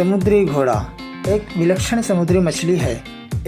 समुद्री घोड़ा एक विलक्षण समुद्री मछली है।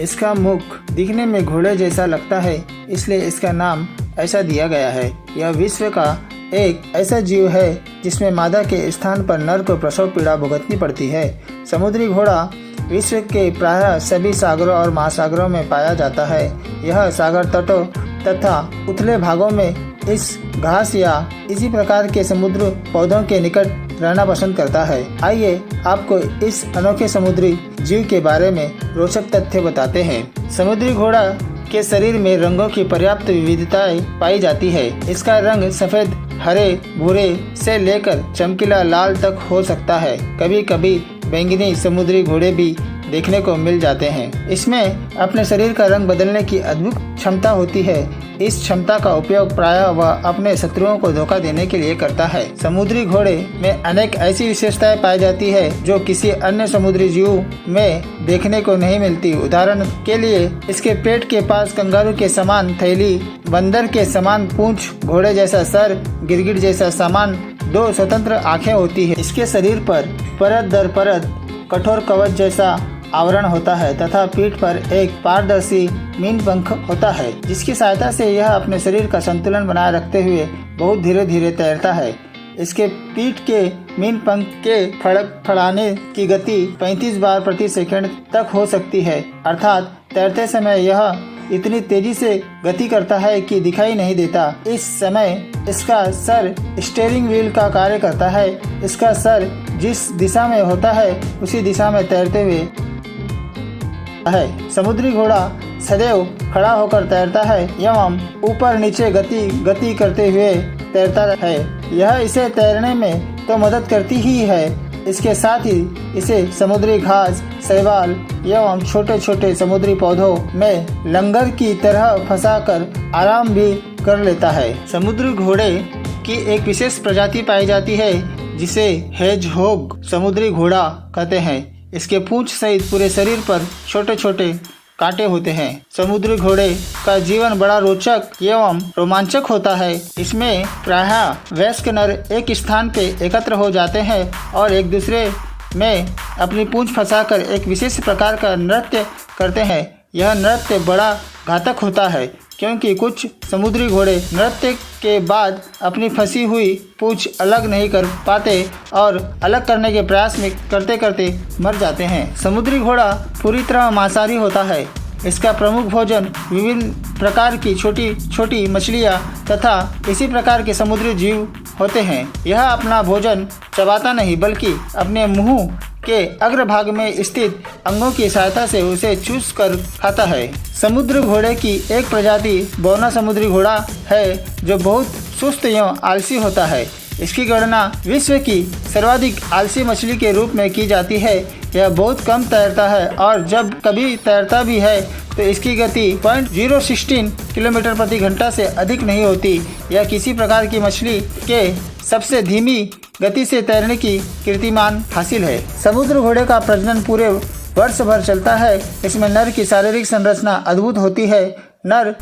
इसका मुख दिखने में घोड़े जैसा लगता है, इसलिए इसका नाम ऐसा दिया गया है। यह विश्व का एक ऐसा जीव है जिसमें मादा के स्थान पर नर को प्रसव पीड़ा भुगतनी पड़ती है। समुद्री घोड़ा विश्व के प्रायः सभी सागरों और महासागरों में पाया जाता है। यह सागर तटों तथा उथले भागों में इस घास या इसी प्रकार के समुद्र पौधों के निकट रहना पसंद करता है। आइए आपको इस अनोखे समुद्री जीव के बारे में रोचक तथ्य बताते हैं। समुद्री घोड़ा के शरीर में रंगों की पर्याप्त विविधताएं पाई जाती है। इसका रंग सफेद, हरे, भूरे से लेकर चमकीला लाल तक हो सकता है। कभी कभी बैंगनी समुद्री घोड़े भी देखने को मिल जाते हैं। इसमें अपने शरीर का रंग बदलने की अद्भुत क्षमता होती है। इस क्षमता का उपयोग प्रायः वह अपने शत्रुओं को धोखा देने के लिए करता है। समुद्री घोड़े में अनेक ऐसी विशेषताएं पाई जाती है जो किसी अन्य समुद्री जीव में देखने को नहीं मिलती। उदाहरण के लिए इसके पेट के पास कंगारू के समान थैली, बंदर के समान पूंछ, घोड़े जैसा सर, गिरगिट जैसा सामान दो स्वतंत्र आँखें होती है। इसके शरीर पर परत दर परत कठोर कवच जैसा आवरण होता है तथा पीठ पर एक पारदर्शी मीन पंख होता है, जिसकी सहायता से यह अपने शरीर का संतुलन बनाए रखते हुए बहुत धीरे धीरे तैरता है। इसके पीठ के मीन पंख के फड़ाने की गति 35 बार प्रति सेकंड तक हो सकती है, अर्थात तैरते समय यह इतनी तेजी से गति करता है कि दिखाई नहीं देता। इस समय इसका सर स्टीयरिंग व्हील का कार्य करता है। इसका सर जिस दिशा में होता है उसी दिशा में तैरते हुए है। समुद्री घोड़ा सदैव खड़ा होकर तैरता है एवं ऊपर नीचे गति करते हुए तैरता है। यह इसे तैरने में तो मदद करती ही है, इसके साथ ही इसे समुद्री घास, शैवाल एवं छोटे छोटे समुद्री पौधों में लंगर की तरह फंसाकर आराम भी कर लेता है। समुद्री घोड़े की एक विशेष प्रजाति पाई जाती है जिसे हेजहोग समुद्री घोड़ा कहते हैं। इसके पूंछ सहित पूरे शरीर पर छोटे छोटे कांटे होते हैं। समुद्री घोड़े का जीवन बड़ा रोचक एवं रोमांचक होता है। इसमें प्रायः वयस्क नर एक स्थान पे एकत्र हो जाते हैं और एक दूसरे में अपनी पूंछ फंसाकर एक विशेष प्रकार का नृत्य करते हैं। यह नृत्य बड़ा घातक होता है क्योंकि कुछ समुद्री घोड़े नृत्य के बाद अपनी फंसी हुई पूंछ अलग नहीं कर पाते और अलग करने के प्रयास में करते करते मर जाते हैं। समुद्री घोड़ा पूरी तरह मांसाहारी होता है। इसका प्रमुख भोजन विभिन्न प्रकार की छोटी छोटी मछलियाँ तथा इसी प्रकार के समुद्री जीव होते हैं। यह अपना भोजन चबाता नहीं बल्कि अपने मुंह के अग्रभाग में स्थित अंगों की सहायता से उसे चूस कर खाता है। समुद्र घोड़े की एक प्रजाति बौना समुद्री घोड़ा है जो बहुत सुस्त एवं आलसी होता है। इसकी गणना विश्व की सर्वाधिक आलसी मछली के रूप में की जाती है। यह बहुत कम तैरता है और जब कभी तैरता भी है तो इसकी गति 0.016 किलोमीटर प्रति घंटा से अधिक नहीं होती। यह किसी प्रकार की मछली के सबसे धीमी गति से तैरने की कीर्तिमान हासिल है। समुद्र घोड़े का प्रजनन पूरे वर्ष भर चलता है। इसमें नर की शारीरिक संरचना अद्भुत होती है। नर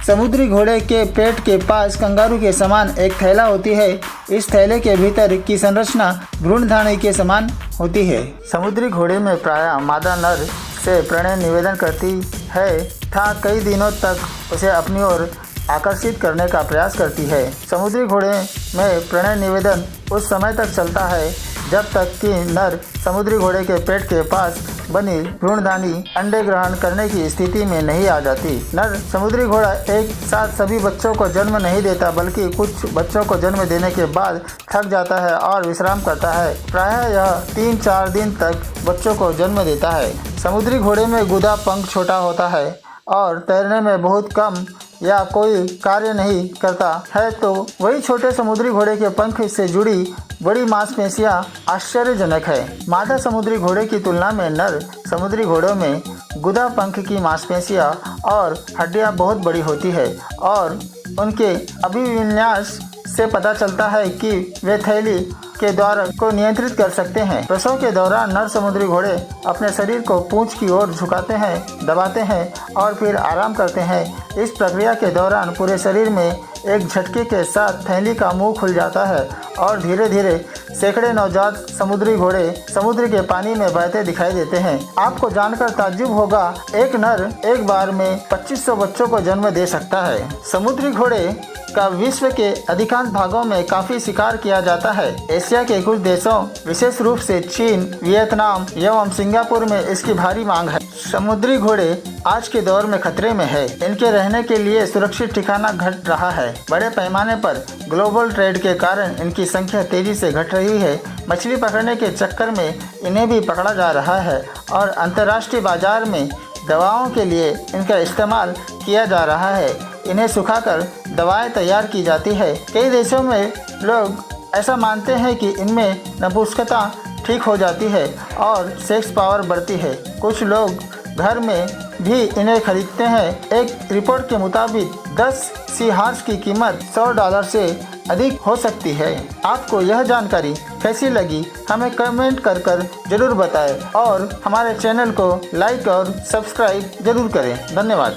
समुद्री घोड़े के पेट के पास कंगारू के समान एक थैला होती है। इस थैले के भीतर की संरचना भ्रूणधानी के समान होती है। समुद्री घोड़े में प्रायः मादा नर से प्रणय निवेदन करती है तथा कई दिनों तक उसे अपनी ओर आकर्षित करने का प्रयास करती है। समुद्री घोड़े में प्रणय निवेदन उस समय तक चलता है जब तक कि नर समुद्री घोड़े के पेट के पास बनी भ्रूणधानी अंडे ग्रहण करने की स्थिति में नहीं आ जाती। नर समुद्री घोड़ा एक साथ सभी बच्चों को जन्म नहीं देता बल्कि कुछ बच्चों को जन्म देने के बाद थक जाता है और विश्राम करता है। प्रायः यह 3-4 दिन तक बच्चों को जन्म देता है। समुद्री घोड़े में गुदा पंख छोटा होता है और तैरने में बहुत कम या कोई कार्य नहीं करता है, तो वही छोटे समुद्री घोड़े के पंख से जुड़ी बड़ी मांसपेशियां आश्चर्यजनक है। मादा समुद्री घोड़े की तुलना में नर समुद्री घोड़ों में गुदा पंख की मांसपेशियां और हड्डियां बहुत बड़ी होती है और उनके अभिविन्यास से पता चलता है कि वे थैली के द्वारा को नियंत्रित कर सकते हैं। प्रसव के दौरान नर समुद्री घोड़े अपने शरीर को पूंछ की ओर झुकाते हैं, दबाते हैं और फिर आराम करते हैं। इस प्रक्रिया के दौरान पूरे शरीर में एक झटके के साथ थैली का मुंह खुल जाता है और धीरे धीरे सैकड़े नवजात समुद्री घोड़े समुद्र के पानी में बहते दिखाई देते हैं। आपको जानकर ताज्जुब होगा, एक नर एक बार में 2500 बच्चों को जन्म दे सकता है। समुद्री घोड़े का विश्व के अधिकांश भागों में काफी शिकार किया जाता है। एशिया के कुछ देशों, विशेष रूप से चीन, वियतनाम एवं सिंगापुर में इसकी भारी मांग है। समुद्री घोड़े आज के दौर में खतरे में है। इनके रहने के लिए सुरक्षित ठिकाना घट रहा है। बड़े पैमाने पर ग्लोबल ट्रेड के कारण इनकी संख्या तेजी से घट रही है। मछली पकड़ने के चक्कर में इन्हें भी पकड़ा जा रहा है और अंतर्राष्ट्रीय बाजार में दवाओं के लिए इनका इस्तेमाल किया जा रहा है। इन्हें सुखाकर दवाएं तैयार की जाती है। कई देशों में लोग ऐसा मानते हैं कि इनमें नपुंसकता ठीक हो जाती है और सेक्स पावर बढ़ती है। कुछ लोग घर में भी इन्हें खरीदते हैं। एक रिपोर्ट के मुताबिक 10 सी हॉर्स की कीमत $100 से अधिक हो सकती है। आपको यह जानकारी कैसी लगी हमें कमेंट कर जरूर बताएं और हमारे चैनल को लाइक और सब्सक्राइब जरूर करें। धन्यवाद।